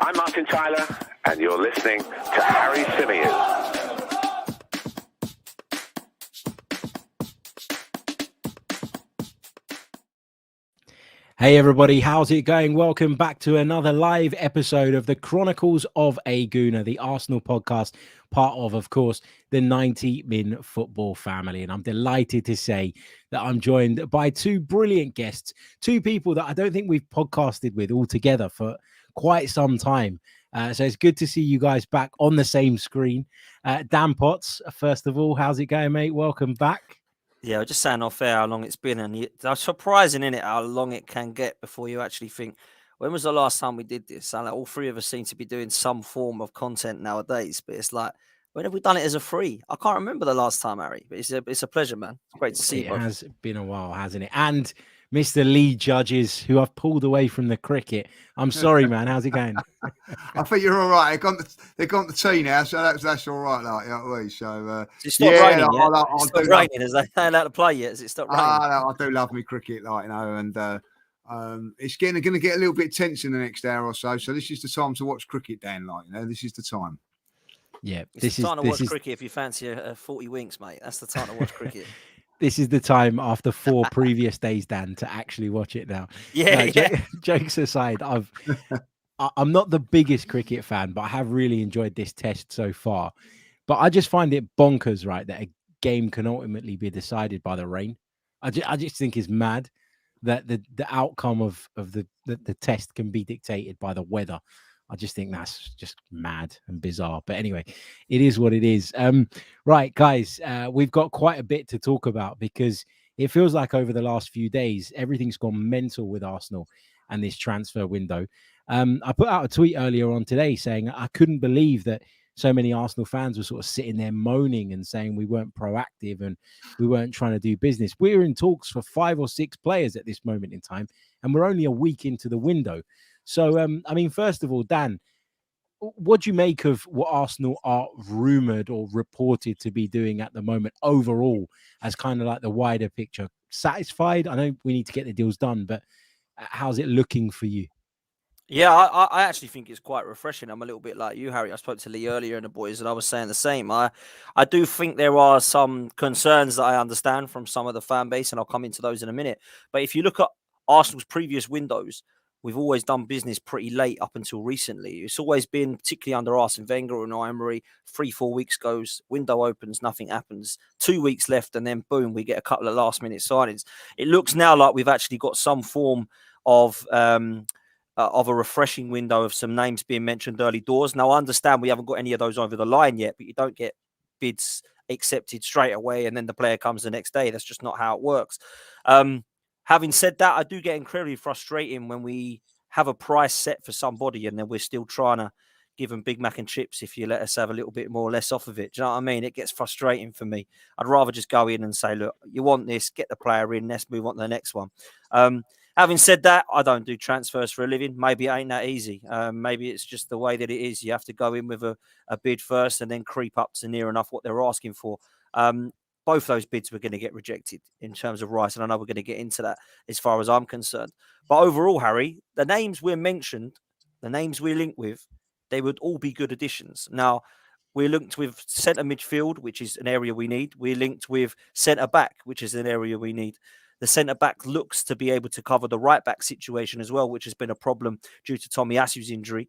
I'm Martin Tyler, and you're listening to Harry Symeou. Hey everybody, how's it going? Welcome back to another live episode of the Chronicles of a Gooner, the Arsenal podcast, part of course, the 90 Min Football family. And I'm delighted to say that I'm joined by two brilliant guests, two people that I don't think we've podcasted with all together for quite some time. So it's good to see you guys back on the same screen. Dan Potts, first of all, how's it going, mate? Welcome back. Yeah, just saying off air how long it's been, and it's surprising, isn't it, how long it can get before you actually think, when was the last time we did this? And all three of us seem to be doing some form of content nowadays, but it's like, when have we done it as a free? I can't remember the last time, Harry, but it's a pleasure, man. It's great to see you. It has been a while, hasn't it? And Mr. Lee Judges, who I've pulled away from the cricket. I'm sorry, man. How's it going? I think you're all right. They've got the tea now, so that's all right. Like, you know what I mean? So it's not raining yet. It's not raining. Is they allowed to play yet? Is it stopped raining? I do love me cricket, like, you know, and it's going to get a little bit tense in the next hour or so. So this is the time to watch cricket, Dan. Like, you know, this is the time. Yeah, this is the time to watch cricket if you fancy a 40 winks, mate. That's the time to watch cricket. This is the time after 4 previous days, Dan, to actually watch it now. Yeah. Jokes aside, I'm not the biggest cricket fan, but I have really enjoyed this test so far. But I just find it bonkers, right, that a game can ultimately be decided by the rain. I just think it's mad that the outcome of the test can be dictated by the weather. I just think that's just mad and bizarre. But anyway, it is what it is. Right, guys, we've got quite a bit to talk about because it feels like over the last few days, everything's gone mental with Arsenal and this transfer window. I put out a tweet earlier on today saying I couldn't believe that so many Arsenal fans were sort of sitting there moaning and saying we weren't proactive and we weren't trying to do business. We're in talks for 5 or 6 players at this moment in time, and we're only a week into the window. So, I mean, first of all, Dan, what do you make of what Arsenal are rumoured or reported to be doing at the moment overall as kind of like the wider picture? Satisfied? I know we need to get the deals done, but how's it looking for you? Yeah, I actually think it's quite refreshing. I'm a little bit like you, Harry. I spoke to Lee earlier and the boys, and I was saying the same. I do think there are some concerns that I understand from some of the fan base, and I'll come into those in a minute. But if you look at Arsenal's previous windows, we've always done business pretty late up until recently. It's always been, particularly under Arsene Wenger and Emery, 3-4 weeks goes, window opens, nothing happens. 2 weeks left, and then boom, we get a couple of last-minute signings. It looks now like we've actually got some form of a refreshing window of some names being mentioned early doors. Now, I understand we haven't got any of those over the line yet, but you don't get bids accepted straight away and then the player comes the next day. That's just not how it works. Having said that, I do get incredibly frustrating when we have a price set for somebody and then we're still trying to give them Big Mac and chips if you let us have a little bit more or less off of it. Do you know what I mean? It gets frustrating for me. I'd rather just go in and say, look, you want this, get the player in, let's move on to the next one. Having said that, I don't do transfers for a living. Maybe it ain't that easy. Maybe it's just the way that it is. You have to go in with a bid first and then creep up to near enough what they're asking for. Both those bids were going to get rejected in terms of Rice, and I know we're going to get into that as far as I'm concerned. But overall, Harry, the names we're mentioned, the names we're linked with, they would all be good additions. Now, we're linked with centre midfield, which is an area we need. We're linked with centre back, which is an area we need. The centre back looks to be able to cover the right back situation as well, which has been a problem due to Tomiyasu's injury,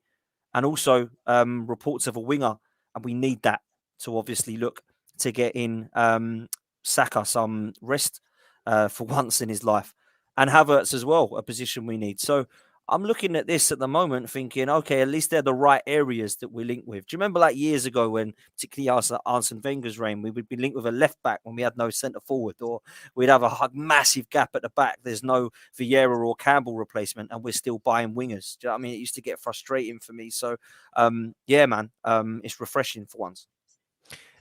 and also reports of a winger, and we need that to obviously look to get in Saka some rest for once in his life, and Havertz as well, a position we need. So I'm looking at this at the moment thinking, okay, at least they're the right areas that we're linked with. Do you remember like years ago when, particularly Arsene Wenger's reign, we would be linked with a left back when we had no centre forward, or we'd have a massive gap at the back. There's no Vieira or Campbell replacement, and we're still buying wingers. Do you know what I mean? It used to get frustrating for me. So, yeah, man, it's refreshing for once.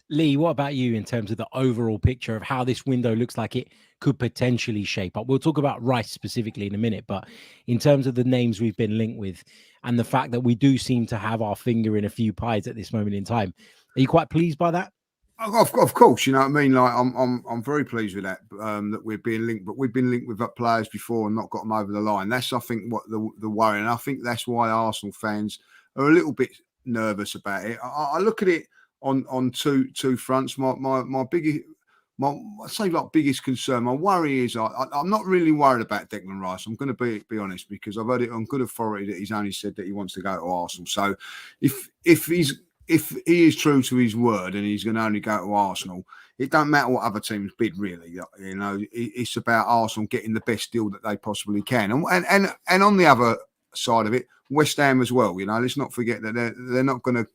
Lee, what about you in terms of the overall picture of how this window looks like it could potentially shape up? We'll talk about Rice specifically in a minute, but in terms of the names we've been linked with and the fact that we do seem to have our finger in a few pies at this moment in time, are you quite pleased by that? Of course, you know what I mean. Like I'm very pleased with that. That we're being linked, but we've been linked with players before and not got them over the line. That's, I think, what the worry, and I think that's why Arsenal fans are a little bit nervous about it. I look at it on two fronts. My biggest, I say like biggest concern, my worry is I'm not really worried about Declan Rice. I'm going to be honest, because I've heard it on good authority that he's only said that he wants to go to Arsenal. So if he is true to his word and he's going to only go to Arsenal, it don't matter what other teams bid, really. You know, it's about Arsenal getting the best deal that they possibly can. And on the other side of it, West Ham as well. You know, let's not forget that they're not going to.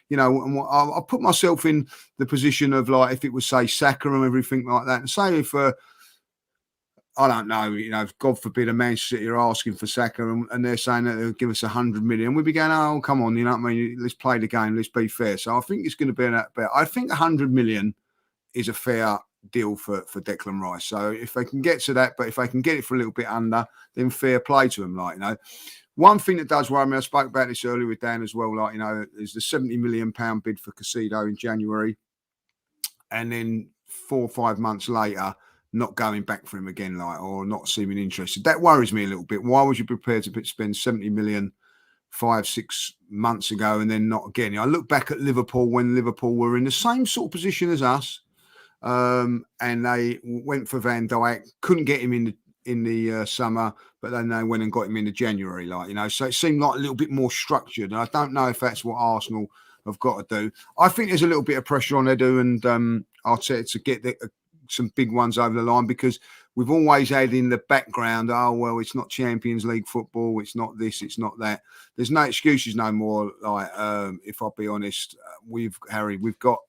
You know, I put myself in the position of, like, if it was, say, Saka and everything like that, and say if I don't know, you know, God forbid, a Manchester City are asking for Saka and they're saying that they'll give us 100 million, we'd be going, oh, come on, you know what I mean? Let's play the game, let's be fair. So I think it's going to be that bet. I think 100 million is a fair deal for Declan Rice. So if they can get to that, but if they can get it for a little bit under, then fair play to them, like, you know. One thing that does worry me, I spoke about this earlier with Dan as well, like, you know, is the £70 million bid for Caicedo in January, and then 4 or 5 months later, not going back for him again, like, or not seeming interested. That worries me a little bit. Why was you prepared to spend 70 million 5-6 months ago and then not again? I look back at Liverpool when Liverpool were in the same sort of position as us, and they went for Van Dijk, couldn't get him in the summer, but then they went and got him in the January, like, you know. So it seemed like a little bit more structured, and I don't know if that's what Arsenal have got to do. I think there's a little bit of pressure on Edu and Arteta to get some big ones over the line, because we've always had in the background, oh, well, it's not Champions League football, it's not this, it's not that. There's no excuses no more. Like, if I'll be honest, we've got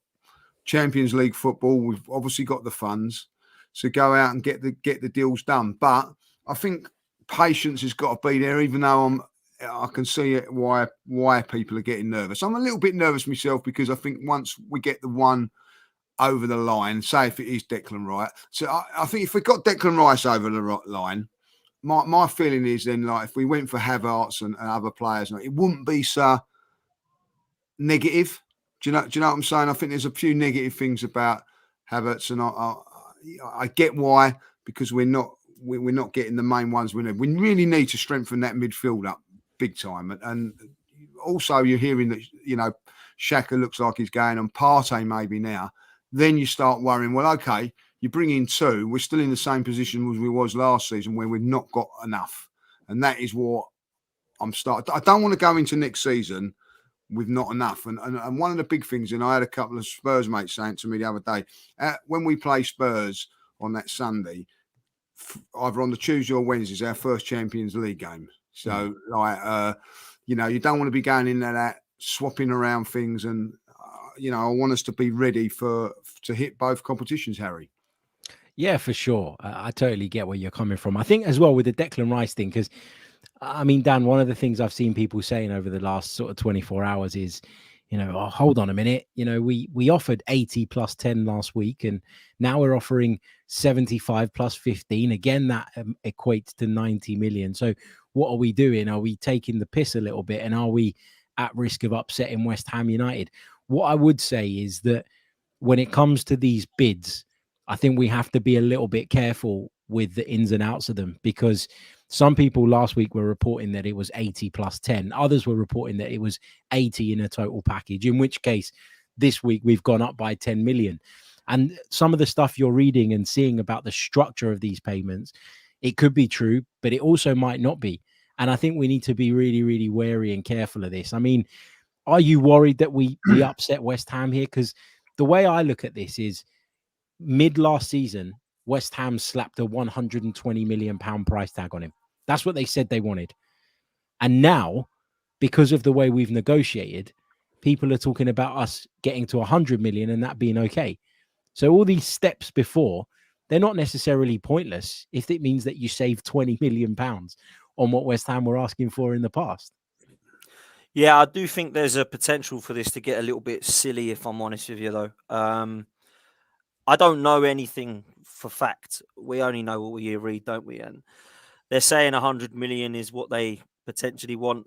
Champions League football. We've obviously got the funds, so go out and get the deals done. But I think patience has got to be there, even though I can see it, why people are getting nervous. I'm a little bit nervous myself, because I think once we get the one over the line, say if it is Declan Rice, so I think if we got Declan Rice over the line, my feeling is then, like, if we went for Havertz and other players, it wouldn't be so negative. Do you know what I'm saying? I think there's a few negative things about Havertz, and I get why, because we're not getting the main ones we need. We really need to strengthen that midfield up big time. And also, you're hearing that, you know, Xhaka looks like he's going on, Partey maybe now. Then you start worrying, well, okay, you bring in two, we're still in the same position as we was last season, where we've not got enough. And that is what I don't want to go into next season with not enough. And one of the big things, and I had a couple of Spurs mates saying to me the other day, when we play Spurs on that Sunday, either on the Tuesday or Wednesday, is our first Champions League game. So, like, you know, you don't want to be going into that, swapping around things. And, you know, I want us to be ready to hit both competitions, Harry. Yeah, for sure. I totally get where you're coming from. I think as well with the Declan Rice thing, because, I mean, Dan, one of the things I've seen people saying over the last sort of 24 hours is, you know, oh, hold on a minute. You know, we offered 80 plus 10 last week, and now we're offering 75 plus 15. Again, that equates to 90 million. So what are we doing? Are we taking the piss a little bit? And are we at risk of upsetting West Ham United? What I would say is that when it comes to these bids, I think we have to be a little bit careful with the ins and outs of them, because some people last week were reporting that it was 80 plus 10. Others were reporting that it was 80 in a total package, in which case this week we've gone up by 10 million. And some of the stuff you're reading and seeing about the structure of these payments, it could be true, but it also might not be. And I think we need to be really, really wary and careful of this. I mean, are you worried that we upset West Ham here? Because the way I look at this is, mid last season, West Ham slapped a £120 million price tag on him. That's what they said they wanted. And now, because of the way we've negotiated, people are talking about us getting to 100 million and that being okay. So all these steps before, they're not necessarily pointless if it means that you save £20 million on what West Ham were asking for in the past. Yeah, I do think there's a potential for this to get a little bit silly, if I'm honest with you, though. I don't know anything for fact. We only know what we read, don't we? And they're saying 100 million is what they potentially want.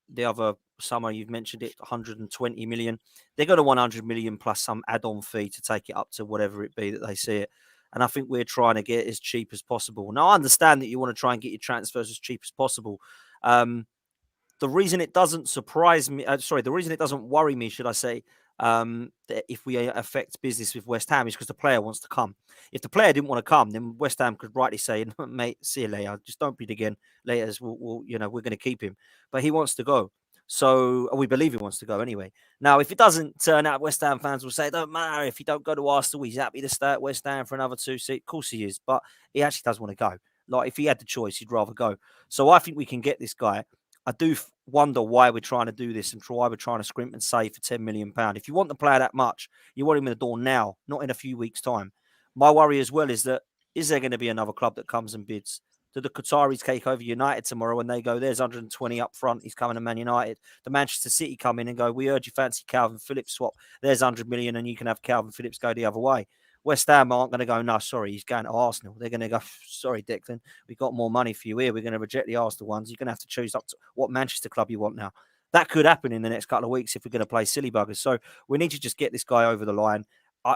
The other summer, you've mentioned it, 120 million. They're going to want 100 million plus some add-on fee to take it up to whatever it be that they see it. And I think we're trying to get it as cheap as possible. Now, I understand that you want to try and get your transfers as cheap as possible. The the reason it doesn't surprise me, the reason it doesn't worry me, should I say, that if we affect business with West Ham, is because the player wants to come. If the player didn't want to come, then West Ham could rightly say, "Mate, see you later. Just don't bid again. Later, we'll we're going to keep him." But he wants to go, so we believe he wants to go anyway. Now, if it doesn't turn out, West Ham fans will say, "It don't matter if he don't go to Arsenal. He's happy to stay at West Ham for another 2 seasons." Of course he is, but he actually does want to go. Like, if he had the choice, he'd rather go. So I think we can get this guy. I do wonder why we're trying to do this and why we're trying to scrimp and save for £10 million. If you want the player that much, you want him in the door now, not in a few weeks' time. My worry as well is that, is there going to be another club that comes and bids? Do the Qataris take over United tomorrow and they go, there's 120 up front, he's coming to Man United? The Manchester City come in and go, we heard you fancy Calvin Phillips swap, there's 100 million and you can have Calvin Phillips go the other way. West Ham aren't going to go, no, sorry, he's going to Arsenal. They're going to go, sorry, Declan, we've got more money for you here. We're going to reject the Arsenal ones. You're going to have to choose up to what Manchester club you want now. That could happen in the next couple of weeks if we're going to play silly buggers. So we need to just get this guy over the line.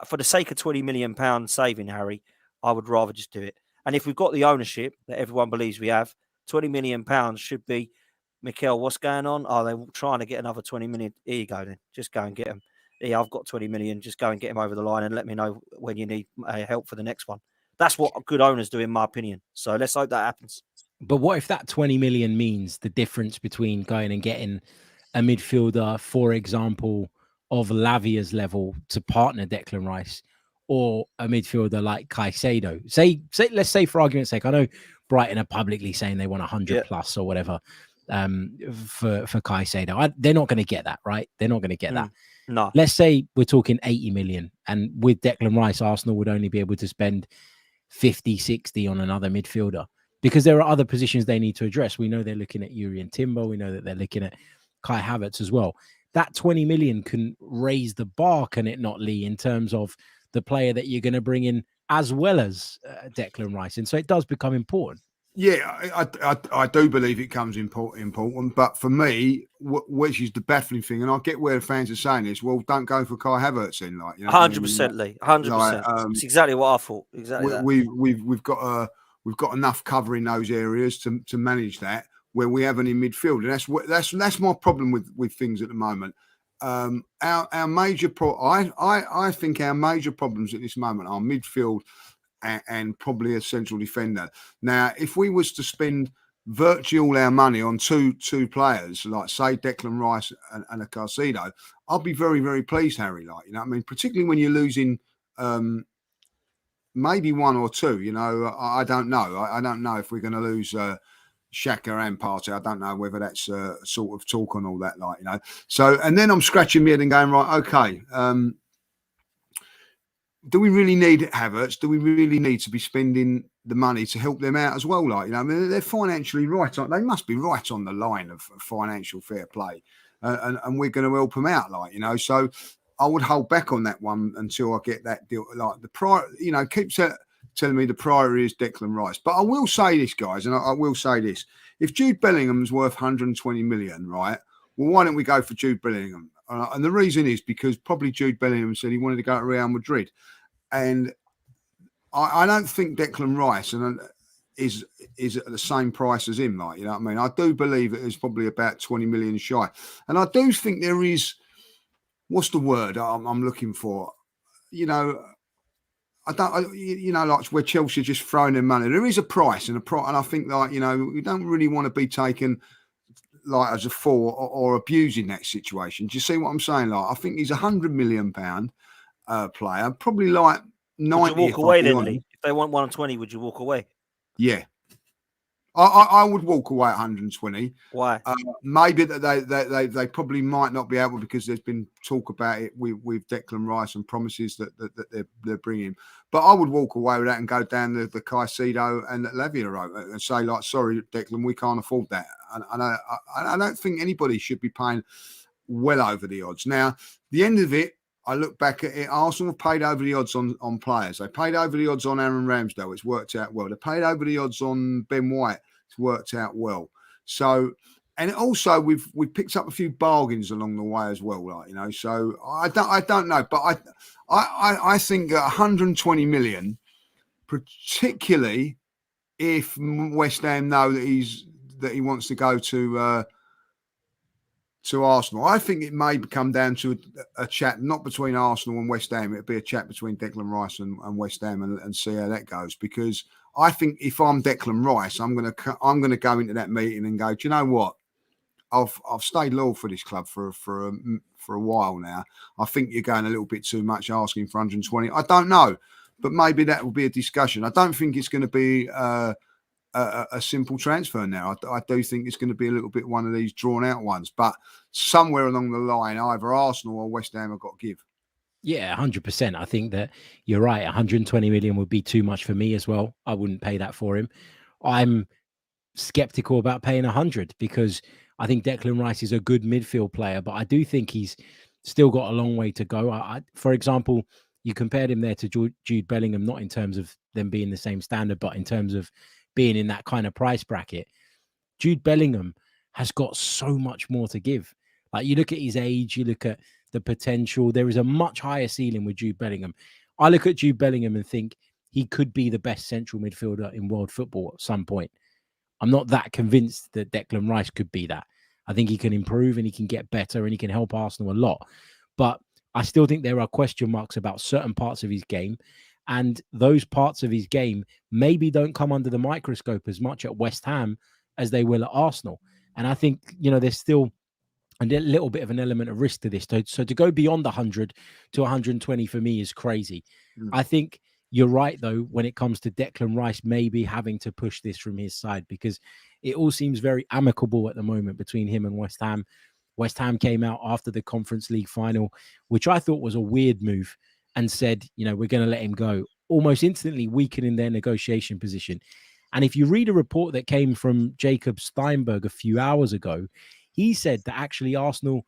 For the sake of £20 million saving, Harry, I would rather just do it. And if we've got the ownership that everyone believes we have, £20 million should be, Mikel, what's going on? Oh, they're trying to get another 20 million. Here you go then. Just go and get them. Yeah, I've got 20 million. Just go and get him over the line and let me know when you need help for the next one. That's what good owners do, in my opinion. So let's hope that happens. But what if that 20 million means the difference between going and getting a midfielder, for example, of Lavia's level to partner Declan Rice, or a midfielder like Caicedo? Let's say for argument's sake, I know Brighton are publicly saying they want 100 plus or whatever for Caicedo. They're not going to get that, right? They're not going to get that. No. Let's say we're talking 80 million, and with Declan Rice, Arsenal would only be able to spend 50, 60 on another midfielder, because there are other positions they need to address. We know they're looking at Jurrien Timber. We know that they're looking at Kai Havertz as well. That 20 million can raise the bar, can it not, Lee, in terms of the player that you're going to bring in as well as Declan Rice? And so it does become important. Yeah, I do believe it comes important. But for me, which is the baffling thing, and I get where the fans are saying this, well, don't go for Kai Havertz in, like, 100%, Lee, 100%. It's exactly what I thought. Exactly. We've got enough cover in those areas to manage that, where we haven't in midfield, and that's my problem with things at the moment. Our major I think our major problems at this moment are midfield and probably a central defender. Now, if we was to spend virtually all our money on two players, like say Declan Rice and a Caicedo, I'll be very, very pleased, Harry. Like, I mean, particularly when you're losing maybe one or two. I don't know. I don't know if we're going to lose Xhaka and Partey. I don't know whether that's sort of talk on all that, So, and then I'm scratching my head and going, right, okay. Do we really need Havertz? Do we really need to be spending the money to help them out as well? I mean, they're financially right. They must be right on the line of financial fair play, and we're going to help them out, So I would hold back on that one until I get that deal. Like the keep telling me the priority is Declan Rice. But I will say this, guys, and I will say this: if Jude Bellingham's worth 120 million, right? Well, why don't we go for Jude Bellingham? And the reason is because probably Jude Bellingham said he wanted to go to Real Madrid. And I don't think Declan Rice is at the same price as him. Like, I mean? I do believe it is probably about 20 million shy. And I do think there is, what's the word I'm looking for? I don't, like where Chelsea are just throwing their money. There is a price and I think we don't really want to be taken like as a fool or abusing that situation. Do you see what I'm saying? Like, I think he's £100 million player, probably like 90. Would you walk away then, Lee? If they want 120, would you walk away? Yeah, I would walk away at 120. Why? Maybe that they probably might not be able, because there's been talk about it with Declan Rice and promises that they're bringing. But I would walk away with that and go down the Caicedo and Lavia road and say, like, sorry, Declan, we can't afford that. And I don't think anybody should be paying well over the odds. Now, the end of it, I look back at it, Arsenal have paid over the odds on players. They paid over the odds on Aaron Ramsdale. It's worked out well. They paid over the odds on Ben White. It's worked out well. So, and also we've picked up a few bargains along the way as well, So I don't know, but I think 120 million, particularly if West Ham know that he wants to go to to Arsenal. I think it may come down to a chat, not between Arsenal and West Ham. It'll be a chat between Declan Rice and West Ham and see how that goes. Because I think if I'm Declan Rice, I'm gonna go into that meeting and go, do you know what? I've stayed loyal for this club for a while now. I think you're going a little bit too much asking for 120. I don't know, but maybe that will be a discussion. I don't think it's going to be a simple transfer now. I do think it's going to be a little bit one of these drawn out ones, but somewhere along the line, either Arsenal or West Ham have got to give. Yeah, 100%. I think that you're right. 120 million would be too much for me as well. I wouldn't pay that for him. I'm skeptical about paying 100 because I think Declan Rice is a good midfield player, but I do think he's still got a long way to go. For example, you compared him there to Jude Bellingham, not in terms of them being the same standard, but in terms of being in that kind of price bracket. Jude Bellingham has got so much more to give. Like, you look at his age, you look at the potential. There is a much higher ceiling with Jude Bellingham. I look at Jude Bellingham and think he could be the best central midfielder in world football at some point. I'm not that convinced that Declan Rice could be that. I think he can improve and he can get better and he can help Arsenal a lot. But I still think there are question marks about certain parts of his game. And those parts of his game maybe don't come under the microscope as much at West Ham as they will at Arsenal. And I think, there's still a little bit of an element of risk to this. So to go beyond 100 to 120 for me is crazy. I think you're right, though, when it comes to Declan Rice maybe having to push this from his side, because it all seems very amicable at the moment between him and West Ham. West Ham came out after the Conference League final, which I thought was a weird move, and said, we're going to let him go, almost instantly weakening their negotiation position. And if you read a report that came from Jacob Steinberg a few hours ago, he said that actually Arsenal,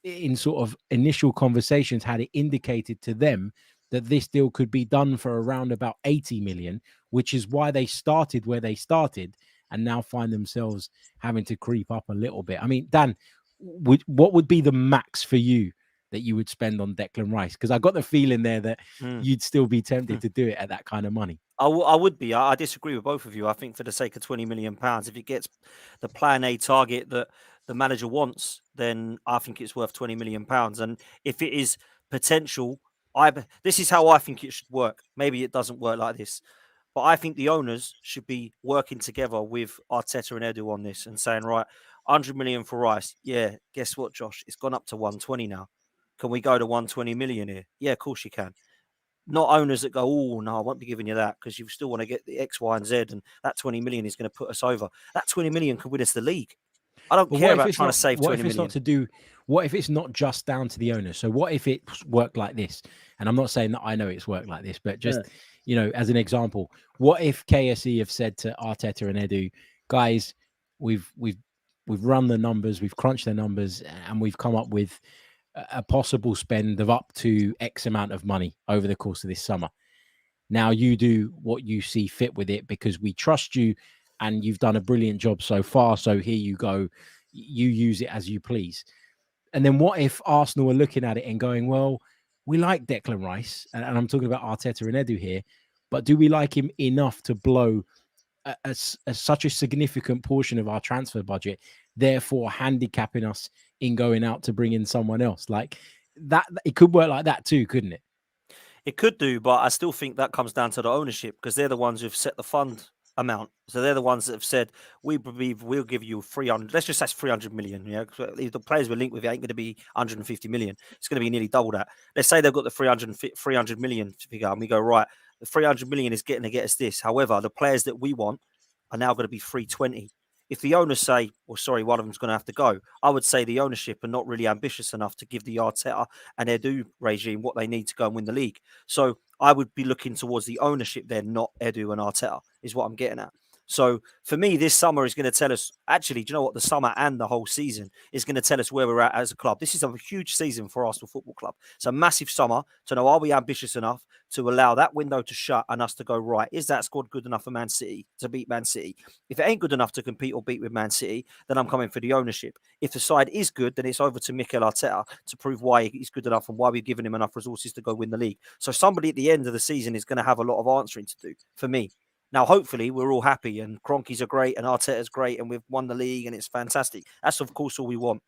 in sort of initial conversations, had it indicated to them that this deal could be done for around about 80 million, which is why they started where they started and now find themselves having to creep up a little bit. I mean, Dan, what would be the max for you that you would spend on Declan Rice? Because I got the feeling there that you'd still be tempted to do it at that kind of money. I would be. I disagree with both of you. I think for the sake of £20 million, if it gets the plan A target that the manager wants, then I think it's worth £20 million. And if it is potential, this is how I think it should work. Maybe it doesn't work like this, but I think the owners should be working together with Arteta and Edu on this and saying, right, 100 million for Rice. Yeah, guess what, Josh? It's gone up to 120 now. Can we go to 120 million here? Yeah, of course you can. Not owners that go, oh, no, I won't be giving you that because you still want to get the X, Y, and Z, and that 20 million is going to put us over. That 20 million could win us the league. I don't care about trying to save 20 million. What if it's not just down to the owner? So what if it's worked like this? And I'm not saying that I know it's worked like this, but just, as an example, what if KSE have said to Arteta and Edu, guys, we've run the numbers, we've crunched the numbers, and we've come up with a possible spend of up to X amount of money over the course of this summer. Now you do what you see fit with it because we trust you and you've done a brilliant job so far. So here you go. You use it as you please. And then what if Arsenal are looking at it and going, well, we like Declan Rice, and I'm talking about Arteta and Edu here, but do we like him enough to blow such a significant portion of our transfer budget, therefore handicapping us in going out to bring in someone else? Like that, it could work like that too, couldn't it? It could do, but I still think that comes down to the ownership because they're the ones who've set the fund amount. So they're the ones that have said, we believe we'll give you 300. Let's just say 300 million. If the players we're linked with, it ain't going to be 150 million. It's going to be nearly double that. Let's say they've got the 300 million figure and we go, right, the 300 million is getting to get us this. However, the players that we want are now going to be 320. If the owners say, well, sorry, one of them's going to have to go, I would say the ownership are not really ambitious enough to give the Arteta and Edu regime what they need to go and win the league. So I would be looking towards the ownership then, not Edu and Arteta, is what I'm getting at. So for me, this summer is going to tell us, actually, do you know what? The summer and the whole season is going to tell us where we're at as a club. This is a huge season for Arsenal Football Club. It's a massive summer to know, are we ambitious enough to allow that window to shut and us to go, right, is that squad good enough for Man City to beat Man City? If it ain't good enough to compete or beat with Man City, then I'm coming for the ownership. If the side is good, then it's over to Mikel Arteta to prove why he's good enough and why we've given him enough resources to go win the league. So somebody at the end of the season is going to have a lot of answering to do for me. Now, hopefully, we're all happy and Kroenkes are great and Arteta's great and we've won the league and it's fantastic. That's, of course, all we want.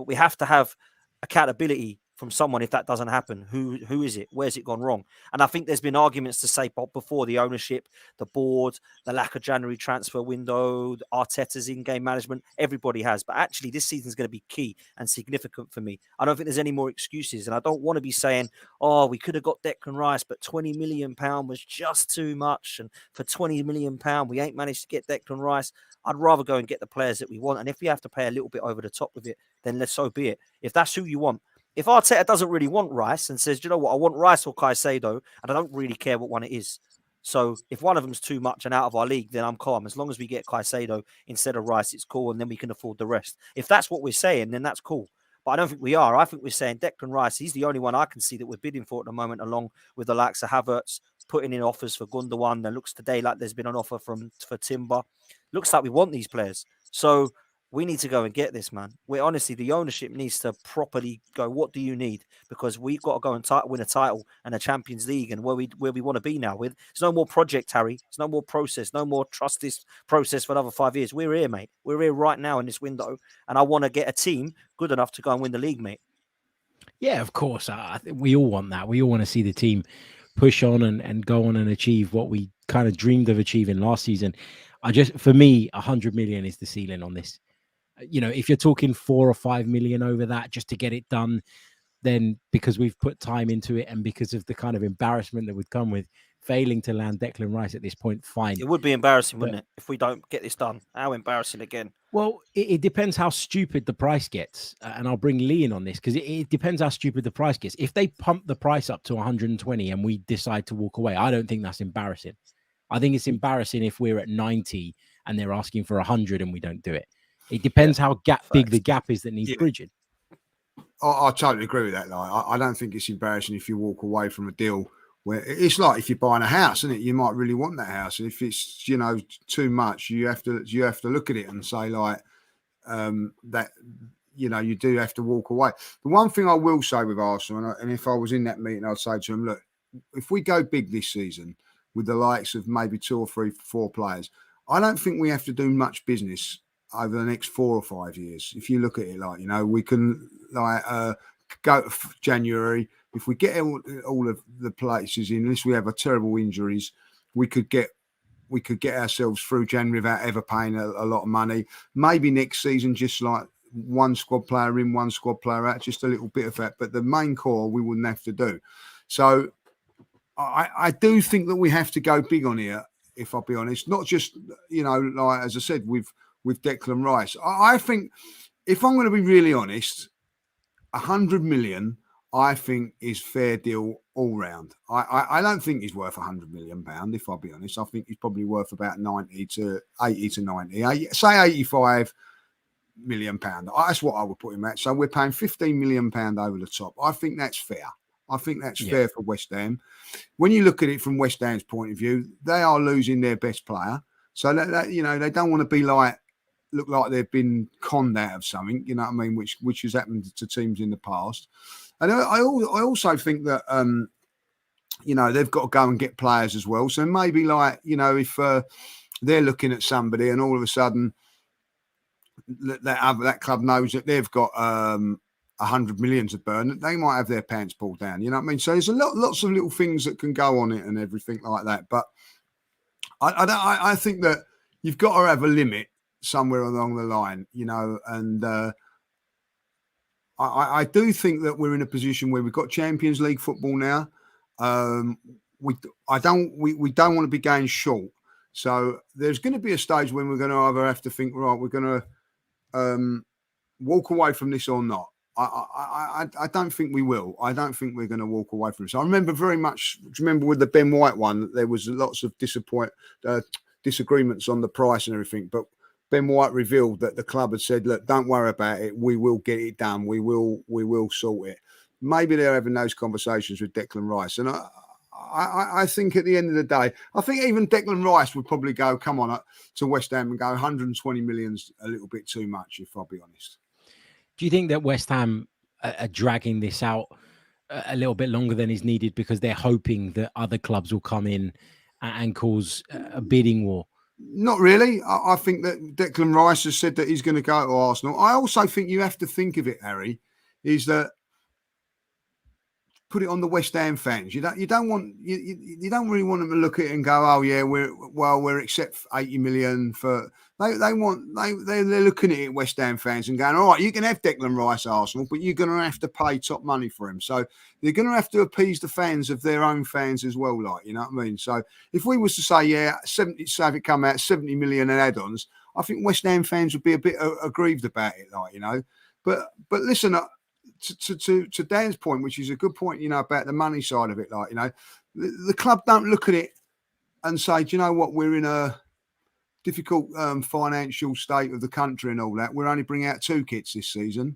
but we have to have accountability from someone if that doesn't happen. Who is it? Where's it gone wrong? And I think there's been arguments to say before the ownership, the board, the lack of January transfer window, Arteta's in-game management, everybody has. But actually, this season's going to be key and significant for me. I don't think there's any more excuses. And I don't want to be saying, oh, we could have got Declan Rice, but £20 million was just too much. And for £20 million, we ain't managed to get Declan Rice. I'd rather go and get the players that we want. And if we have to pay a little bit over the top with it, then let's so be it. If that's who you want. If Arteta doesn't really want Rice and says, you know what, I want Rice or Caicedo, and I don't really care what one it is. So if one of them's too much and out of our league, then I'm calm. As long as we get Caicedo instead of Rice, it's cool, and then we can afford the rest. If that's what we're saying, then that's cool. But I don't think we are. I think we're saying Declan Rice, he's the only one I can see that we're bidding for at the moment, along with the likes of Havertz, putting in offers for Gundogan. There looks today like there's been an offer for Timber. Looks like we want these players. So we need to go and get this, man. We're honestly, the ownership needs to properly go, what do you need? Because we've got to go and win a title and a Champions League and where we want to be now. There's no more project, Harry. There's no more process. No more trust this process for another 5 years. We're here, mate. We're here right now in this window. And I want to get a team good enough to go and win the league, mate. Yeah, of course. I think we all want that. We all want to see the team push on and go on and achieve what we kind of dreamed of achieving last season. For me, 100 million is the ceiling on this. You know, if you're talking 4 or 5 million over that just to get it done, then because we've put time into it and because of the kind of embarrassment that would come with failing to land Declan Rice at this point, fine. It would be embarrassing, wouldn't it, if we don't get this done? How embarrassing again? Well, it depends how stupid the price gets. And I'll bring Lee in on this because it depends how stupid the price gets. If they pump the price up to 120 and we decide to walk away, I don't think that's embarrassing. I think it's embarrassing if we're at 90 and they're asking for 100 and we don't do it. It depends how big the gap is that needs bridging. I totally agree with that. Like, I don't think it's embarrassing if you walk away from a deal where it's like if you're buying a house, isn't it? You might really want that house, and if it's too much, you have to look at it and say like that. You do have to walk away. The one thing I will say with Arsenal, and if I was in that meeting, I'd say to them, look, if we go big this season with the likes of maybe 2 or 3, 4 players, I don't think we have to do much business over the next 4 or 5 years. If you look at it like, we can go January, if we get all of the places in, unless we have a terrible injuries, we could get ourselves through January without ever paying a lot of money. Maybe next season, just like one squad player in, one squad player out, just a little bit of that. But the main core, we wouldn't have to do. So I do think that we have to go big on here, if I'll be honest. Not just, like, as I said, with Declan Rice. I think, if I'm going to be really honest, 100 million, I think, is fair deal all round. I don't think he's worth £100 million, if I'll be honest. I think he's probably worth about 80 to 90. Say 85 million pound. That's what I would put him at. So we're paying £15 million over the top. I think that's fair. I think that's fair for West Ham. When you look at it from West Ham's point of view, they are losing their best player. So that they don't want to be look like they've been conned out of something, you know what I mean, which has happened to teams in the past. And I also think that, they've got to go and get players as well. So maybe if they're looking at somebody and all of a sudden that club knows that they've got 100 million to burn, they might have their pants pulled down, you know what I mean? So there's lots of little things that can go on it and everything like that. But I think that you've got to have a limit somewhere along the line, and I do think that we're in a position where we've got Champions League football now. We don't want to be going short. So there's going to be a stage when we're going to either have to think, right, we're going to walk away from this or not. I don't think we will. I don't think we're going to walk away from this. I remember very much. Remember with the Ben White one, there was lots of disagreements on the price and everything, but Ben White revealed that the club had said, look, don't worry about it. We will get it done. We will sort it. Maybe they're having those conversations with Declan Rice. And I think at the end of the day, I think even Declan Rice would probably go, come on, to West Ham and go 120 million's a little bit too much, if I'll be honest. Do you think that West Ham are dragging this out a little bit longer than is needed because they're hoping that other clubs will come in and cause a bidding war? Not really. I think that Declan Rice has said that he's going to go to Arsenal. I also think you have to think of it, Harry, is that put it on the West Ham fans. You don't really want them to look at it and go, oh yeah, we're accept 80 million for. They're looking at it, West Ham fans, and going, all right, you can have Declan Rice Arsenal, but you're going to have to pay top money for him. So they're going to have to appease the fans of their own fans as well, like, you know what I mean? So if we was to say, yeah, 70, say if it come out 70 million in add-ons, I think West Ham fans would be a bit aggrieved about it, like, you know. But listen, to Dan's point, which is a good point, you know, about the money side of it, like, you know, the club don't look at it and say, do you know what, we're in a difficult financial state of the country and all that. We're only bringing out 2 kits this season.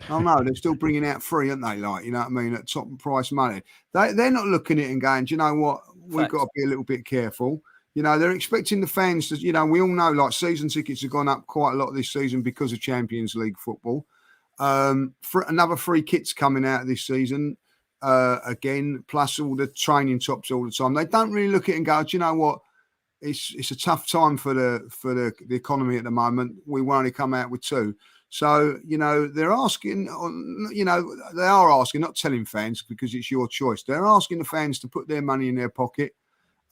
Oh no, they're still bringing out 3, aren't they? Like, you know what I mean, at top price money. They're not looking at it and going, do you know what, we've got to be a little bit careful. You know, they're expecting the fans to, you know, we all know like season tickets have gone up quite a lot this season because of Champions League football. For another 3 kits coming out this season again, plus all the training tops all the time. They don't really look at it and go, do you know what? It's a tough time for the economy at the moment. We will only come out with 2. So, you know, they're asking, you know, they are asking, not telling fans because it's your choice. They're asking the fans to put their money in their pocket.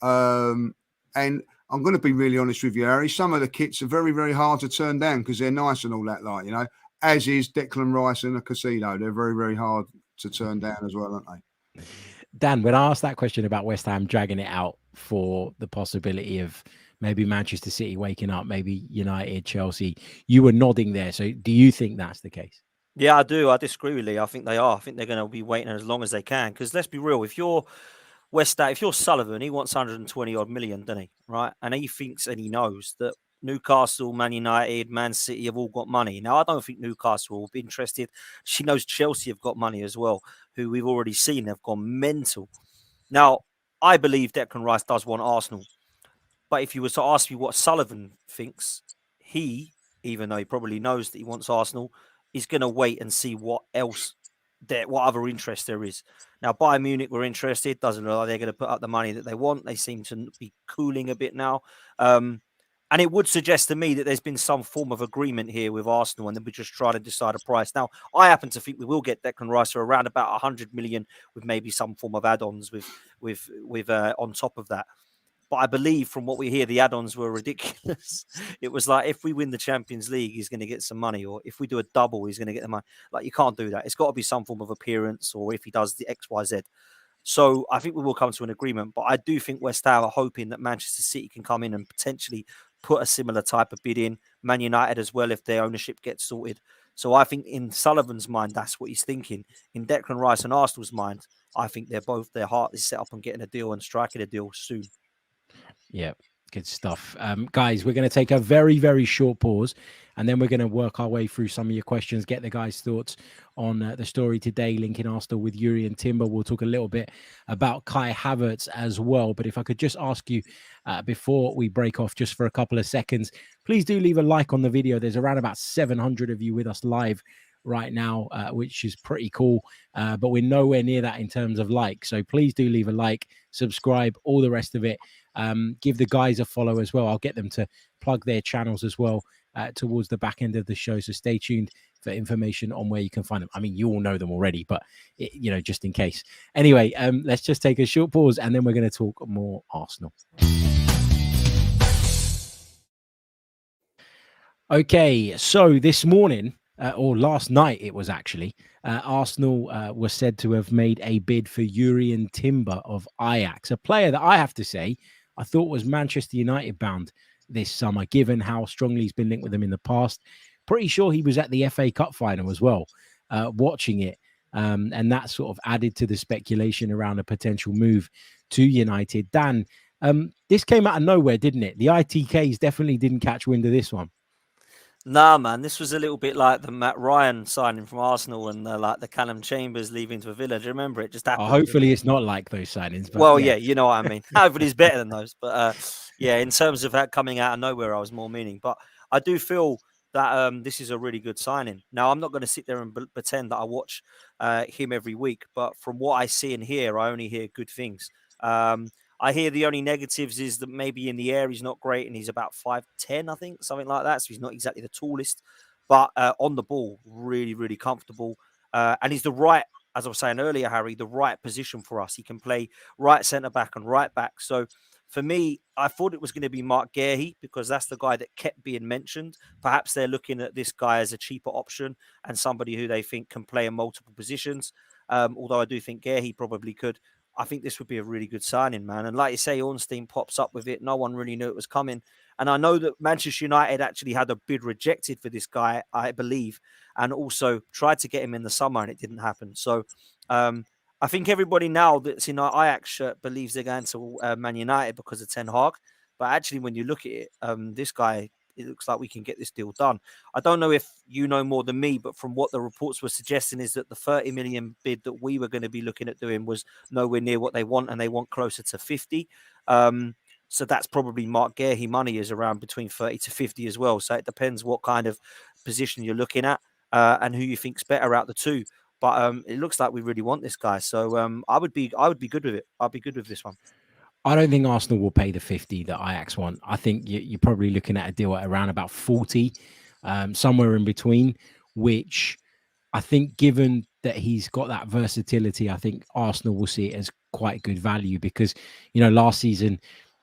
And I'm going to be really honest with you, Harry. Some of the kits are very, very hard to turn down because they're nice and all that, like, you know, as is Declan Rice and a Casino. They're very, very hard to turn down as well, aren't they? Dan, when I asked that question about West Ham dragging it out for the possibility of maybe Manchester City waking up, maybe United, Chelsea, you were nodding there. So do you think that's the case? Yeah, I do. I disagree with Lee. I think they are. I think they're going to be waiting as long as they can. Because let's be real, if you're West Ham, if you're Sullivan, he wants 120 odd million, doesn't he? Right? And he thinks and he knows that Newcastle, Man United, Man City have all got money. Now, I don't think Newcastle will be interested. She knows Chelsea have got money as well, who we've already seen have gone mental. Now, I believe Declan Rice does want Arsenal. But if you were to ask me what Sullivan thinks, he, even though he probably knows that he wants Arsenal, is going to wait and see what else, what other interest there is. Now, Bayern Munich were interested. Doesn't look like they're going to put up the money that they want. They seem to be cooling a bit now. And it would suggest to me that there's been some form of agreement here with Arsenal and then we just try to decide a price. Now, I happen to think we will get Declan Rice for around about 100 million with maybe some form of add-ons with on top of that. But I believe from what we hear, the add-ons were ridiculous. It was like, if we win the Champions League, he's going to get some money. Or if we do a double, he's going to get the money. Like, you can't do that. It's got to be some form of appearance or if he does the X, Y, Z. So I think we will come to an agreement. But I do think West Ham are hoping that Manchester City can come in and potentially put a similar type of bid in. Man United as well, if their ownership gets sorted. So I think in Sullivan's mind, that's what he's thinking. In Declan Rice and Arsenal's mind, I think their heart is set up on getting a deal and striking a deal soon. Yeah, good stuff. Guys, we're going to take a very, very short pause and then we're going to work our way through some of your questions, get the guys' thoughts on the story today, linking Arsenal with Jurrien Timber. We'll talk a little bit about Kai Havertz as well. But if I could just ask you before we break off just for a couple of seconds, please do leave a like on the video. There's around about 700 of you with us live right now, which is pretty cool. But we're nowhere near that in terms of likes. So please do leave a like, subscribe, all the rest of it. Give the guys a follow as well. I'll get them to plug their channels as well towards the back end of the show. So stay tuned for information on where you can find them. I mean, you all know them already, but just in case. Anyway, let's just take a short pause and then we're going to talk more Arsenal. Okay, so this morning, or last night it was actually, Arsenal was said to have made a bid for Jurrien Timber of Ajax, a player that I have to say I thought was Manchester United bound this summer, given how strongly he's been linked with them in the past. Pretty sure he was at the FA Cup final as well, watching it. And that sort of added to the speculation around a potential move to United. Dan, this came out of nowhere, didn't it? The ITKs definitely didn't catch wind of this one. Nah, man, this was a little bit like the Matt Ryan signing from Arsenal and like the Callum Chambers leaving to a Villa. Do you remember it? Just happened. Hopefully it's not like those signings. But well, yeah, you know what I mean. Hopefully it's better than those. But yeah, in terms of that coming out of nowhere, I was more meaning. But I do feel that this is a really good signing. Now, I'm not going to sit there and pretend that I watch him every week. But from what I see and hear, I only hear good things. I hear the only negatives is that maybe in the air he's not great, and he's about 5'10", I think, something like that. So he's not exactly the tallest, but on the ball, really, really comfortable. And he's the right, as I was saying earlier, Harry, the right position for us. He can play right centre back and right back. So for me, I thought it was going to be Mark Guehi because that's the guy that kept being mentioned. Perhaps they're looking at this guy as a cheaper option and somebody who they think can play in multiple positions. Although I do think Guehi probably could. I think this would be a really good signing, man. And like you say, Ornstein pops up with it. No one really knew it was coming. And I know that Manchester United actually had a bid rejected for this guy, I believe, and also tried to get him in the summer and it didn't happen. So I think everybody now that's in our Ajax shirt believes they're going to Man United because of Ten Hag. But actually, when you look at it, this guy, it looks like we can get this deal done. I don't know if you know more than me, but from what the reports were suggesting is that the 30 million bid that we were going to be looking at doing was nowhere near what they want, and they want closer to 50. So that's probably Mark Guehi money is around between 30 to 50 as well. So it depends what kind of position you're looking at and who you think's better out the two. But it looks like we really want this guy. So I would be good with it. I'd be good with this one. I don't think Arsenal will pay the 50 that Ajax want. I think you're probably looking at a deal at around about 40, somewhere in between, which I think given that he's got that versatility, I think Arsenal will see it as quite good value because, last season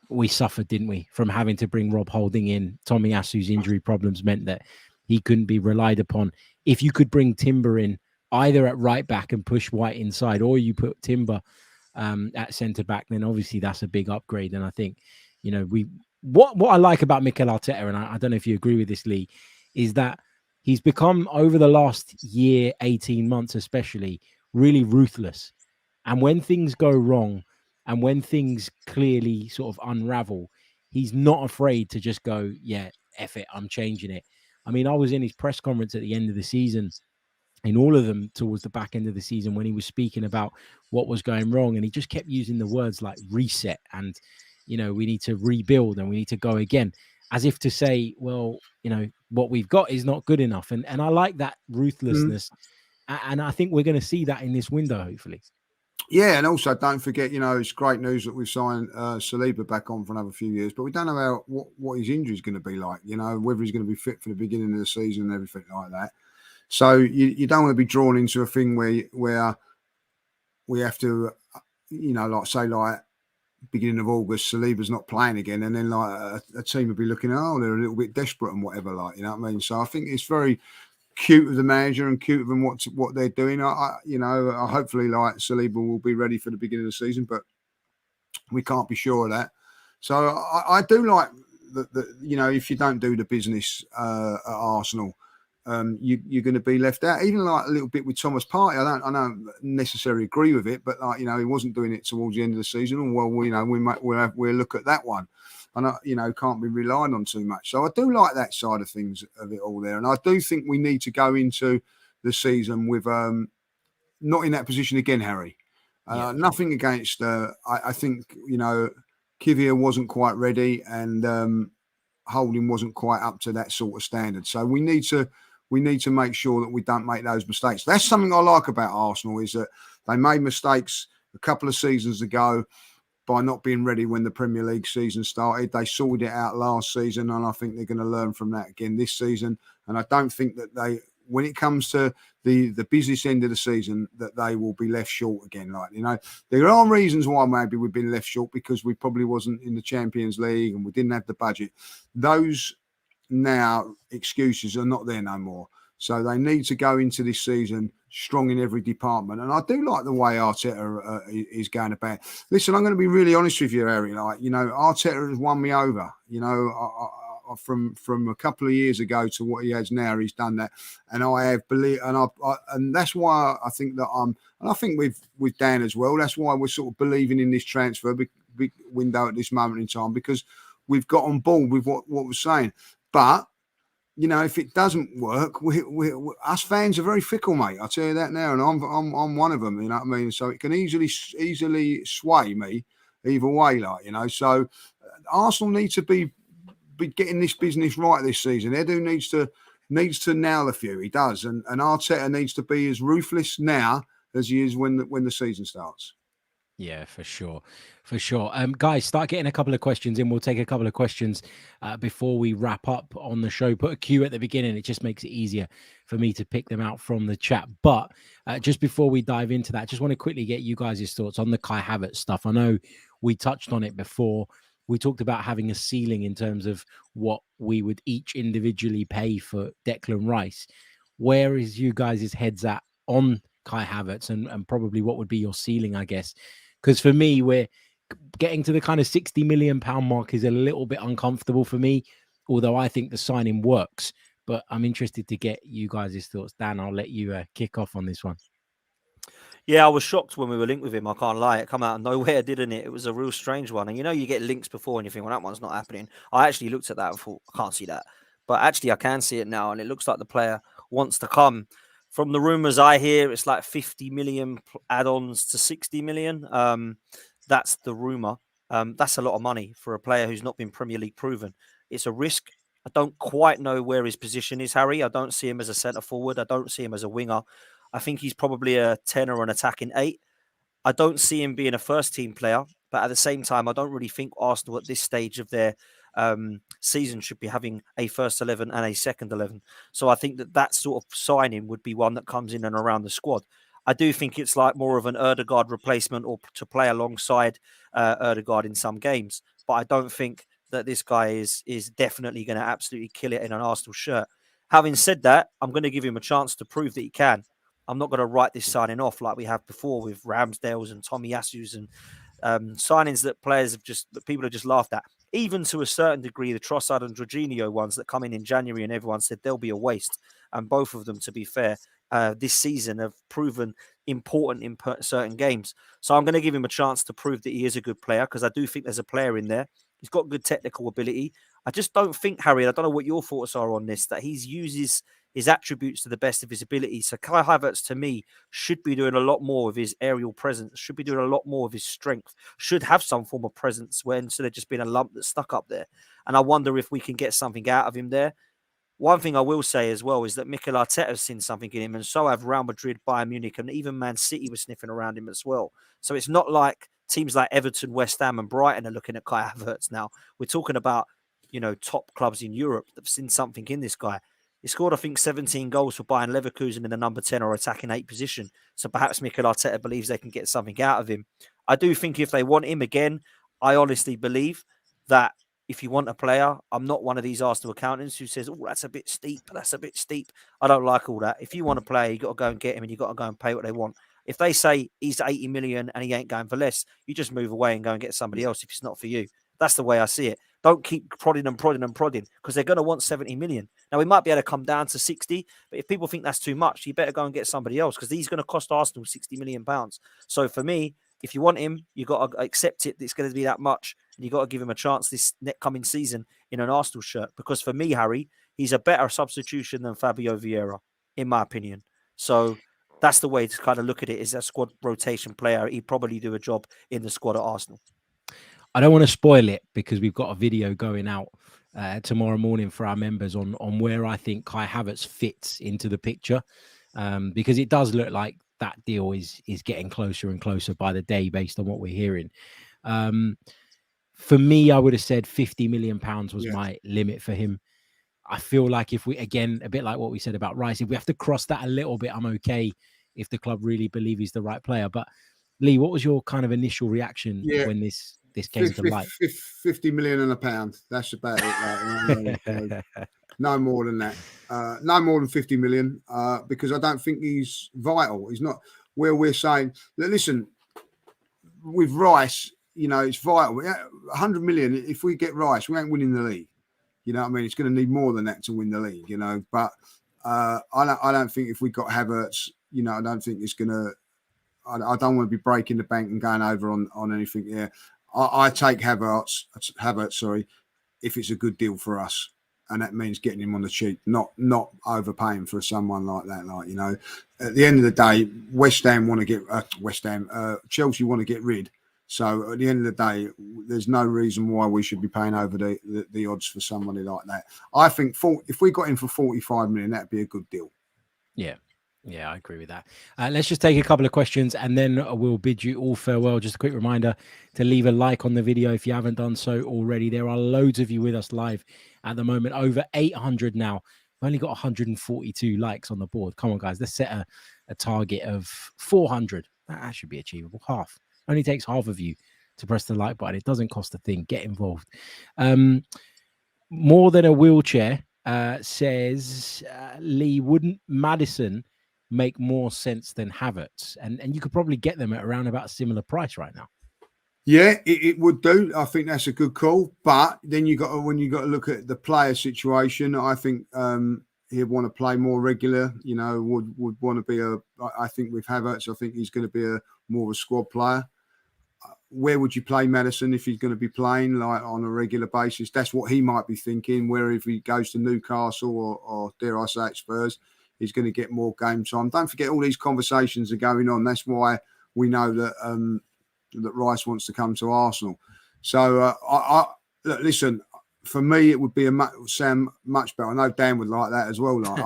we suffered, didn't we, from having to bring Rob Holding in. Tomiyasu's injury problems meant that he couldn't be relied upon. If you could bring Timber in either at right back and push White inside, or you put Timber at centre back, then obviously that's a big upgrade. And I think, what I like about Mikel Arteta, and I don't know if you agree with this, Lee, is that he's become, over the last year, 18 months especially, really ruthless. And when things go wrong and when things clearly sort of unravel, he's not afraid to just go, yeah, F it, I'm changing it. I mean, I was in his press conference at the end of the season, in all of them towards the back end of the season, when he was speaking about what was going wrong, and he just kept using the words like reset and, we need to rebuild and we need to go again, as if to say, well, what we've got is not good enough. And I like that ruthlessness. And I think we're going to see that in this window, hopefully. Yeah, and also don't forget, it's great news that we've signed Saliba back on for another few years, but we don't know what his injury is going to be like, whether he's going to be fit for the beginning of the season and everything like that. So you don't want to be drawn into a thing where we have to, like beginning of August, Saliba's not playing again, and then like a team would be looking, they're a little bit desperate and whatever, like, you know what I mean? So I think it's very cute of the manager and cute of them what they're doing. I hopefully like Saliba will be ready for the beginning of the season, but we can't be sure of that. So I do like that. If you don't do the business at Arsenal, you're going to be left out. Even like a little bit with Thomas Partey, I don't necessarily agree with it, but like he wasn't doing it towards the end of the season. And well, we'll look at that one, and can't be relied on too much. So I do like that side of things of it all there, and I do think we need to go into the season with not in that position again, Harry. Nothing against. I think Kivia wasn't quite ready, and Holding wasn't quite up to that sort of standard. So we need to make sure that we don't make those mistakes. That's something I like about Arsenal, is that they made mistakes a couple of seasons ago by not being ready when the Premier League season started. They sorted it out last season, and I think they're going to learn from that again this season. And I don't think that when it comes to the business end of the season, that they will be left short again. There are reasons why maybe we've been left short, because we probably wasn't in the Champions League and we didn't have the budget. Those now excuses are not there no more. So they need to go into this season strong in every department. And I do like the way Arteta is going about. Listen, I'm going to be really honest with you, Harry. Arteta has won me over. From a couple of years ago to what he has now, he's done that, and I have believed, and that's why I think that and I think with Dan as well. That's why we're sort of believing in this transfer big window at this moment in time, because we've got on board with what we're saying. But if it doesn't work, we us fans are very fickle, mate. I'll tell you that now, and I'm one of them. You know what I mean? So it can easily sway me either way, So Arsenal need to be getting this business right this season. Edu needs to nail a few. He does, and Arteta needs to be as ruthless now as he is when the season starts. Yeah, for sure. For sure. Guys, start getting a couple of questions in. We'll take a couple of questions before we wrap up on the show. Put a queue at the beginning. It just makes it easier for me to pick them out from the chat. But just before we dive into that, just want to quickly get you guys' thoughts on the Kai Havertz stuff. I know we touched on it before. We talked about having a ceiling in terms of what we would each individually pay for Declan Rice. Where is you guys' heads at on Kai Havertz and probably what would be your ceiling, I guess? Because for me, we're getting to the kind of £60 million mark is a little bit uncomfortable for me, although I think the signing works. But I'm interested to get you guys' thoughts. Dan, I'll let you kick off on this one. Yeah, I was shocked when we were linked with him. I can't lie. It come out of nowhere, didn't it? It was a real strange one. And you get links before and you think, well, that one's not happening. I actually looked at that and thought, I can't see that. But actually, I can see it now. And it looks like the player wants to come. From the rumours I hear, it's like 50 million add-ons to 60 million. That's the rumour. That's a lot of money for a player who's not been Premier League proven. It's a risk. I don't quite know where his position is, Harry. I don't see him as a centre forward. I don't see him as a winger. I think he's probably a 10 or an attacking 8. I don't see him being a first team player, but at the same time, I don't really think Arsenal at this stage of their season should be having a first 11 and a second 11. So I think that sort of signing would be one that comes in and around the squad. I do think it's like more of an Ødegaard replacement or to play alongside Ødegaard in some games. But I don't think that this guy is definitely going to absolutely kill it in an Arsenal shirt. Having said that, I'm going to give him a chance to prove that he can. I'm not going to write this signing off like we have before with Ramsdale's and Tomiyasu's and signings that people have just laughed at. Even to a certain degree, the Trossard and Jorginho ones that come in January and everyone said they'll be a waste. And both of them, to be fair, this season have proven important in certain games. So I'm going to give him a chance to prove that he is a good player because I do think there's a player in there. He's got good technical ability. I just don't think, Harry, I don't know what your thoughts are on this, that he uses his attributes to the best of his ability. So Kai Havertz, to me, should be doing a lot more with his aerial presence, should be doing a lot more of his strength, should have some form of presence where instead of just being a lump that's stuck up there. And I wonder if we can get something out of him there. One thing I will say as well is that Mikel Arteta has seen something in him, and so have Real Madrid, Bayern Munich, and even Man City were sniffing around him as well. So it's not like teams like Everton, West Ham, and Brighton are looking at Kai Havertz now. We're talking about, top clubs in Europe that have seen something in this guy. He scored, I think, 17 goals for Bayern Leverkusen in the number 10 or attacking 8 position. So perhaps Mikel Arteta believes they can get something out of him. I do think if they want him again, I honestly believe that if you want a player, I'm not one of these Arsenal accountants who says, oh, that's a bit steep. That's a bit steep. I don't like all that. If you want a player, you got to go and get him and you got to go and pay what they want. If they say he's 80 million and he ain't going for less, you just move away and go and get somebody else if it's not for you. That's the way I see it. Don't keep prodding because they're going to want 70 million. Now, we might be able to come down to 60, but if people think that's too much, you better go and get somebody else because he's going to cost Arsenal 60 million pounds. So for me, if you want him, you got to accept it. It's going to be that much. And you got to give him a chance this next coming season in an Arsenal shirt. Because for me, Harry, he's a better substitution than Fabio Vieira, in my opinion. So that's the way to kind of look at it. Is a squad rotation player. He'd probably do a job in the squad at Arsenal. I don't want to spoil it because we've got a video going out tomorrow morning for our members on where I think Kai Havertz fits into the picture, because it does look like that deal is getting closer and closer by the day based on what we're hearing. For me, I would have said £50 million was my limit for him. I feel like if we, again, a bit like what we said about Rice, if we have to cross that a little bit, I'm okay if the club really believe he's the right player. But Lee, what was your kind of initial reaction when this came to light? 50 million and a pound. That's about it. No more than that. No more than 50 million because I don't think he's vital. He's not where we're saying, listen, with Rice, it's vital. 100 million, if we get Rice, we ain't winning the league. You know what I mean? It's going to need more than that to win the league, But I don't think if we got Havertz, I don't think it's going to, I don't want to be breaking the bank and going over on anything. Yeah. I take Havertz, if it's a good deal for us. And that means getting him on the cheap, not overpaying for someone like that. At the end of the day, Chelsea want to get rid. So at the end of the day, there's no reason why we should be paying over the odds for somebody like that. I think if we got him for 45 million, that'd be a good deal. Yeah. Yeah, I agree with that. Let's just take a couple of questions and then we'll bid you all farewell. Just a quick reminder to leave a like on the video if you haven't done so already. There are loads of you with us live at the moment, over 800 now. We've only got 142 likes on the board. Come on, guys, let's set a target of 400. That should be achievable. Half. Only takes half of you to press the like button. It doesn't cost a thing. Get involved. More than a wheelchair says, Lee, wouldn't Maddison make more sense than Havertz? And you could probably get them at around about a similar price right now. Yeah, it would do. I think that's a good call. But then you got to look at the player situation. I think he'd want to play more regular. You know, would want to be I think with Havertz, I think he's going to be more of a squad player. Where would you play Maddison if he's going to be playing like on a regular basis? That's what he might be thinking. Where if he goes to Newcastle or dare I say it, Spurs, he's going to get more game time. Don't forget all these conversations are going on. That's why we know that that Rice wants to come to Arsenal. So look, listen, for me it would be sound much better. I know Dan would like that as well. Like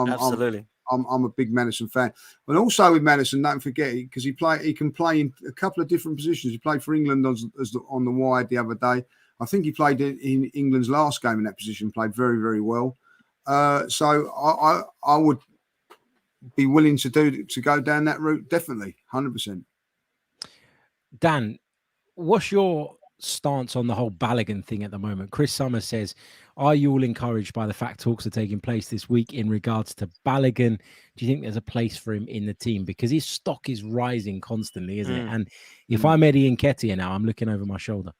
Absolutely. I'm a big Maddison fan, and also with Maddison, don't forget because he can play in a couple of different positions. He played for England on the wide the other day. I think he played in England's last game in that position. Played very, very well. So I would be willing to go down that route. Definitely, 100%. Dan, what's your stance on the whole Balogun thing at the moment? Chris Summers says, are you all encouraged by the fact talks are taking place this week in regards to Balogun? Do you think there's a place for him in the team? Because his stock is rising constantly, isn't it? And if I'm Eddie Nketiah now, I'm looking over my shoulder.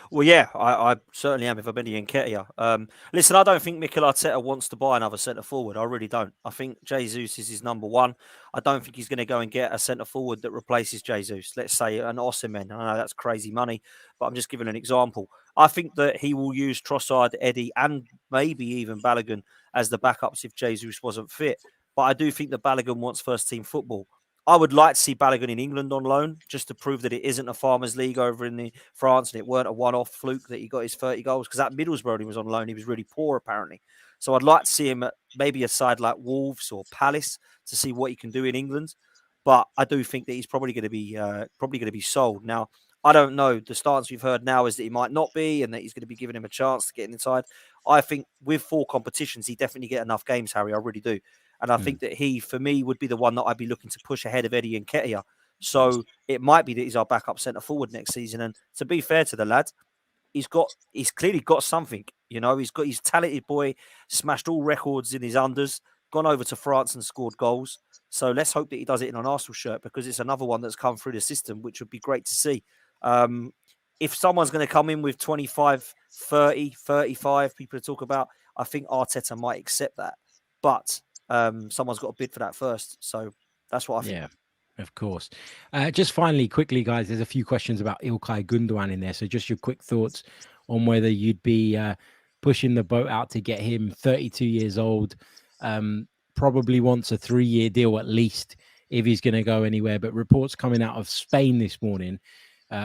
Well, yeah, I certainly am if I'm Eddie Nketiah. Listen, I don't think Mikel Arteta wants to buy another centre forward. I really don't. I think Jesus is his number one. I don't think he's going to go and get a centre forward that replaces Jesus. Let's say an Osimhen. I know that's crazy money, but I'm just giving an example. I think that he will use Trossard, Eddie, and maybe even Balogun as the backups if Jesus wasn't fit. But I do think that Balogun wants first team football. I would like to see Balogun in England on loan just to prove that it isn't a farmers league over in France and it weren't a one-off fluke that he got his 30 goals because at Middlesbrough when he was on loan, he was really poor apparently. So I'd like to see him at maybe a side like Wolves or Palace to see what he can do in England. But I do think that he's probably going to be sold. Now, I don't know. The stance we've heard now is that he might not be and that he's going to be giving him a chance to get inside. I think with 4 competitions, he definitely get enough games, Harry. I really do. And I think that he, for me, would be the one that I'd be looking to push ahead of Eddie Nketiah. So it might be that he's our backup centre forward next season. And to be fair to the lad, he's clearly got something. You know, he's talented boy, smashed all records in his unders, gone over to France and scored goals. So let's hope that he does it in an Arsenal shirt because it's another one that's come through the system, which would be great to see. If someone's going to come in with 25, 30, 35 people to talk about, I think Arteta might accept that. But someone's got to bid for that first. So that's what I think. Yeah, of course. Just finally, quickly, guys, there's a few questions about Ilkay Gundogan in there. So just your quick thoughts on whether you'd be pushing the boat out to get him. 32 years old, probably wants a 3-year deal at least if he's going to go anywhere. But reports coming out of Spain this morning,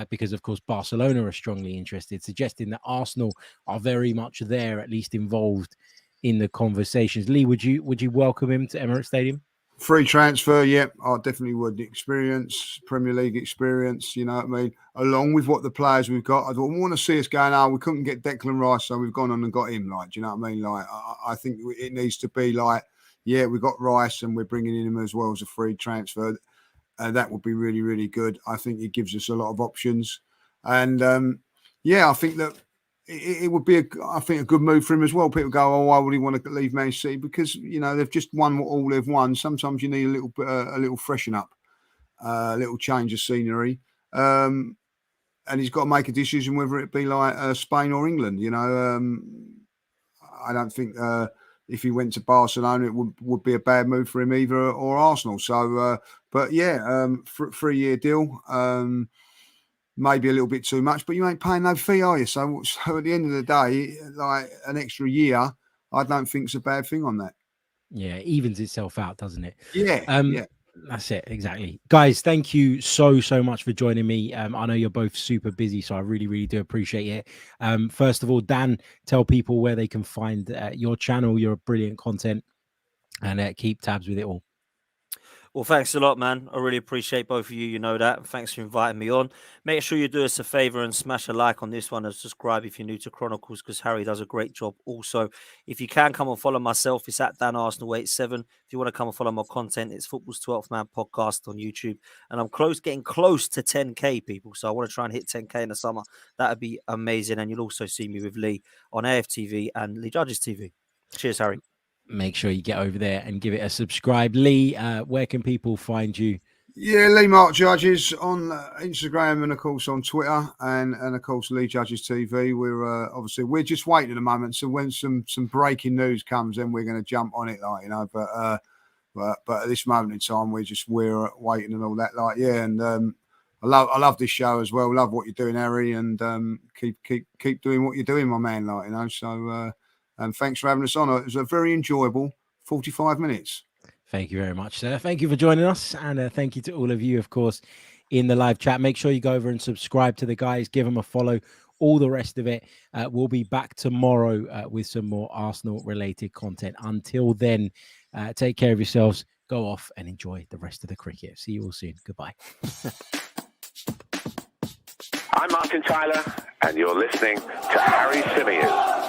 because of course Barcelona are strongly interested, suggesting that Arsenal are very much there, at least involved in the conversations. Lee, would you welcome him to Emirates Stadium? Free transfer, yeah, I definitely would. Experience, Premier League experience, you know what I mean? Along with what the players we've got, I don't want to see us going, we couldn't get Declan Rice, so we've gone on and got him. Like, do you know what I mean? Like, I think it needs to be like, yeah, we got Rice and we're bringing in him as well as a free transfer. That would be really, really good. I think it gives us a lot of options. And, yeah, I think that it would be, a good move for him as well. People go, why would he want to leave Man City? Because, you know, they've just won all they've won. Sometimes you need a little freshen up, a little change of scenery. And he's got to make a decision whether it be like Spain or England. You know, I don't think if he went to Barcelona, it would be a bad move for him either, or Arsenal. So, but yeah, 3-year deal. Maybe a little bit too much, but you ain't paying no fee, are you? So at the end of the day, like an extra year, I don't think it's a bad thing on that. Yeah, it evens itself out, doesn't it? Yeah. Yeah. That's it, exactly. Guys, thank you so much for joining me. I know you're both super busy, so I really, really do appreciate it. First of all, Dan, tell people where they can find your channel, your brilliant content, and keep tabs with it all. Well, thanks a lot, man. I really appreciate both of you. You know that. Thanks for inviting me on. Make sure you do us a favor and smash a like on this one and subscribe if you're new to Chronicles, because Harry does a great job. Also, if you can come and follow myself, it's at Dan Arsenal 87. If you want to come and follow my content, it's Football's 12th Man podcast on YouTube. And I'm getting close to 10K, people. So I want to try and hit 10K in the summer. That would be amazing. And you'll also see me with Lee on AFTV and Lee Judges TV. Cheers, Harry. Make sure you get over there and give it a subscribe. Lee, where can people find you? Yeah, Lee Mark Judges on Instagram and of course on Twitter and of course Lee Judges TV. We're obviously we're just waiting at the moment. So when some breaking news comes, then we're going to jump on it, like, you know. But at this moment in time, we're waiting and all that, like, yeah. And I love this show as well. Love what you're doing, Harry, and keep doing what you're doing, my man. Like, you know. So and thanks for having us on. It was a very enjoyable 45 minutes. Thank you very much, sir. Thank you for joining us. And thank you to all of you, of course, in the live chat. Make sure you go over and subscribe to the guys. Give them a follow. All the rest of it. We'll be back tomorrow with some more Arsenal-related content. Until then, take care of yourselves. Go off and enjoy the rest of the cricket. See you all soon. Goodbye. I'm Martin Tyler, and you're listening to Harry Symeou.